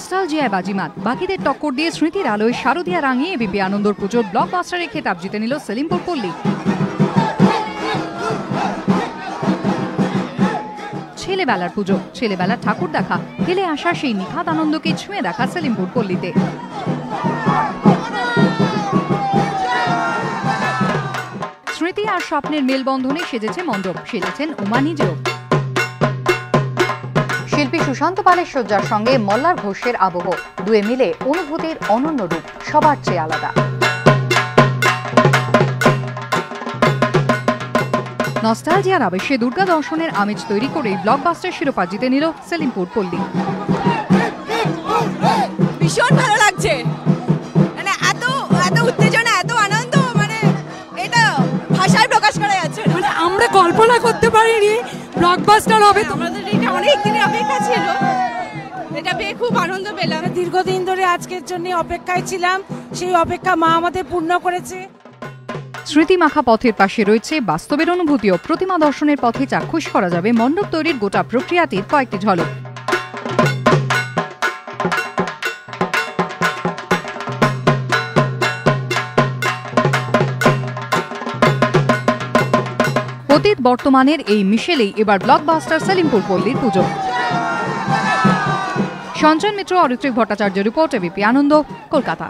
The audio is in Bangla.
নস্টালজিয়ায় বাজিমাত, বাকিদের টক্কর দিয়ে স্মৃতির আলোয় শারদিয়া রাঙিয়ে এবিপি আনন্দর পুজোর ব্লকবাস্টারের খেতাব জিতে নিল সেলিমপুর পল্লী। ছেলেবেলার পুজো, ছেলেবেলার ঠাকুর দেখা, ফেলে আসা সেই নিখাত আনন্দকে ছুঁয়ে দেখা সেলিমপুর পল্লীতে। স্মৃতি আর স্বপ্নের মেলবন্ধনে সেজেছে মণ্ডপ, সেজেছেন উমা নিজেও। শিল্পী সুশান্ত পালের সজ্জার সঙ্গে মল্লার ঘোষের আবহ, দুয়ে মিলে অনুভূতির অনন্য রূপ সবার চেয়ে আলাদা। নস্টালজিয়ার আবেশে দুর্গা দর্শনের আমেজ তৈরি করে ব্লকবাস্টার শিরোপা জিতে নিল সেলিমপুর পল্লী। ভীষণ ভালো লাগছে, মানে এত উত্তেজনা, এত আনন্দ, মানে এটা ভাষায় প্রকাশ করা যাচ্ছে না। মানে আমরা কল্পনা করতে পারিনি ব্লকবাস্টার হবে। আমাদের এটা অনেক দিনের অপেক্ষা ছিল, এটা পেয়ে খুব আনন্দ পেলাম। দীর্ঘদিন ধরে আজকের জন্য অপেক্ষায় ছিলাম, সেই অপেক্ষা মা আমাদের পূর্ণ করেছে। স্মৃতিমাখা পথের পাশে রয়েছে বাস্তবের অনুভূতিও। প্রতিমা দর্শনের পথে চাক্ষুষ করা যাবে মণ্ডপ তৈরির গোটা প্রক্রিয়াটির কয়েকটি ঝলক। অতীত বর্তমানের এই মিশেলেই এবার ব্লকবাস্টার সেলিমপুর পল্লীর পুজো। সঞ্জয় মিত্র, অরিত্রিক ভট্টাচার্য রিপোর্ট, এবিপি আনন্দ, কলকাতা।